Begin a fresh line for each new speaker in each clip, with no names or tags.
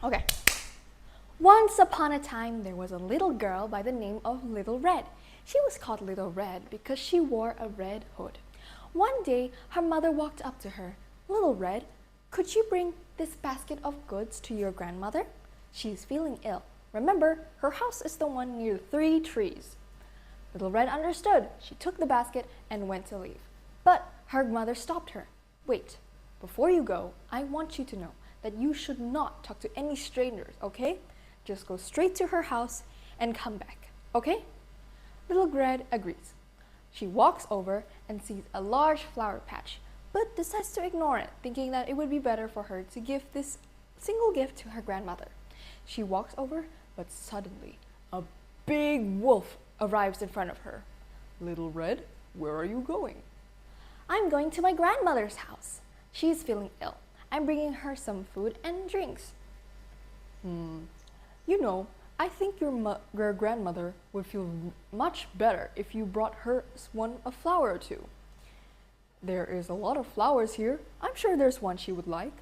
Okay. Once upon a time, there was a little girl by the name of Little Red. She was called Little Red because she wore a red hood. One day, her mother walked up to her. Little Red, could you bring this basket of goods to your grandmother? She is feeling ill. Remember, her house is the one near 3 trees. Little Red understood. She took the basket and went to leave. But her mother stopped her. Wait, before you go, I want you to know that you should not talk to any strangers, okay? Just go straight to her house and come back, okay? Little Red agrees. She walks over and sees a large flower patch, but decides to ignore it, thinking that it would be better for her to give this single gift to her grandmother. She walks over, but suddenly a big wolf arrives in front of her. Little Red, where are you going? I'm going to my grandmother's house. She is feeling ill. I'm bringing her some food and drinks. You know, I think your grandmother would feel much better if you brought her a flower or two. There is a lot of flowers here. I'm sure there's one she would like.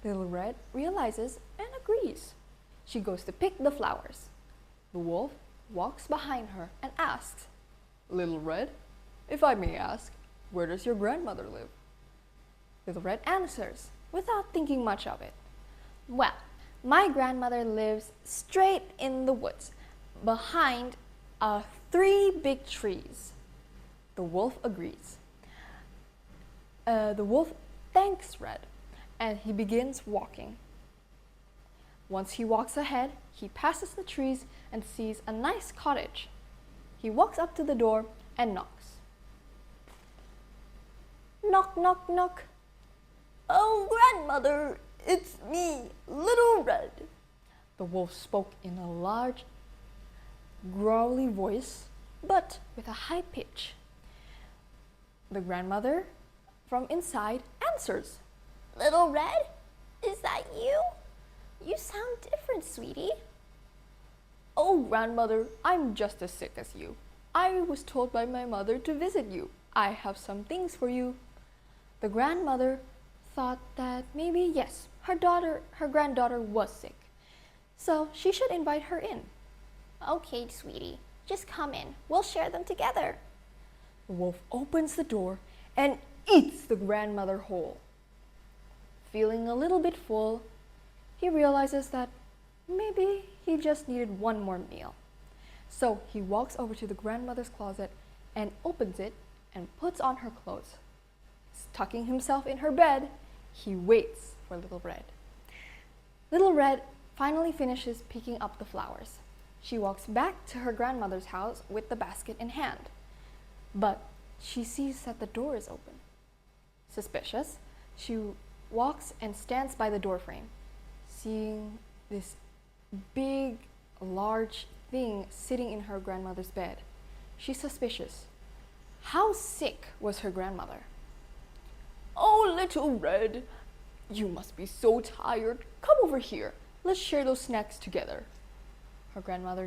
Little Red realizes and agrees. She goes to pick the flowers. The wolf walks behind her and asks, Little Red, if I may ask, where does your grandmother live? Little Red answers, without thinking much of it. Well, my grandmother lives straight in the woods, behind 3 big trees. The wolf agrees. The wolf thanks Red, and he begins walking. Once he walks ahead, he passes the trees and sees a nice cottage. He walks up to the door and knocks. Knock, knock, knock. Oh, grandmother, it's me, Little Red. The wolf spoke in a large, growly voice, but with a high pitch. The grandmother, from inside, answers. Little Red, is that you? You sound different, sweetie. Oh, grandmother, I'm just as sick as you. I was told by my mother to visit you. I have some things for you. The grandmother thought that maybe, yes, her granddaughter was sick. So she should invite her in. Okay, sweetie, just come in. We'll share them together. The wolf opens the door and eats the grandmother whole. Feeling a little bit full, he realizes that maybe he just needed one more meal. So he walks over to the grandmother's closet and opens it and puts on her clothes. Tucking himself in her bed, he waits for Little Red. Little Red finally finishes picking up the flowers. She walks back to her grandmother's house with the basket in hand. But she sees that the door is open. Suspicious, she walks and stands by the doorframe, seeing this big, large thing sitting in her grandmother's bed. She's suspicious. How sick was her grandmother? Oh, Little Red, you must be so tired. Come over here. Let's share those snacks together. The grandmother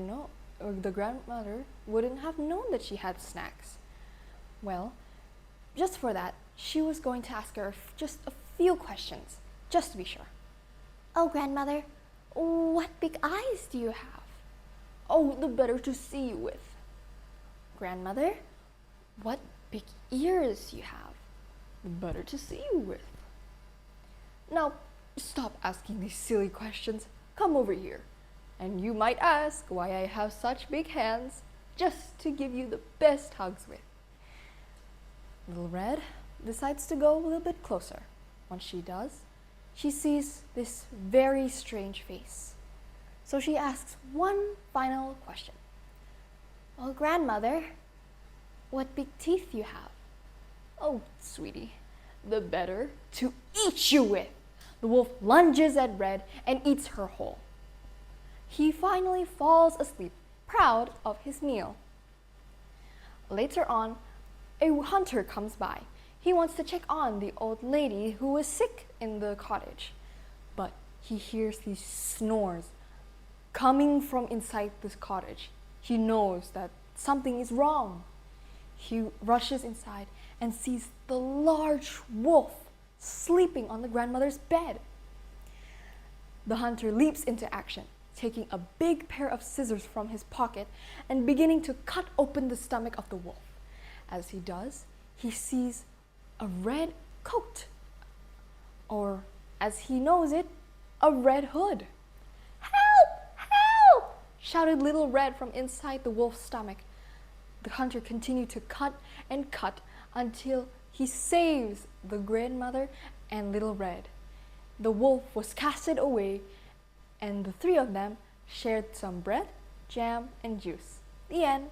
wouldn't have known that she had snacks. Well, just for that, she was going to ask her just a few questions, just to be sure. Oh, grandmother, what big eyes do you have? Oh, the better to see you with. Grandmother, what big ears you have? The better to see you with. Now, stop asking these silly questions. Come over here. And you might ask why I have such big hands, just to give you the best hugs with. Little Red decides to go a little bit closer. Once she does, she sees this very strange face. So she asks one final question. Oh, grandmother, what big teeth you have? Oh, sweetie, the better to eat you with. The wolf lunges at Red and eats her whole. He finally falls asleep, proud of his meal. Later on, a hunter comes by. He wants to check on the old lady who was sick in the cottage. But he hears these snores coming from inside this cottage. He knows that something is wrong. He rushes inside and sees the large wolf sleeping on the grandmother's bed. The hunter leaps into action, taking a big pair of scissors from his pocket and beginning to cut open the stomach of the wolf. As he does, he sees a red coat, or as he knows it, a red hood. "Help! Help!" shouted Little Red from inside the wolf's stomach. The hunter continued to cut and cut until he saves the grandmother and Little Red. The wolf was casted away, and the three of them shared some bread, jam, and juice. The end.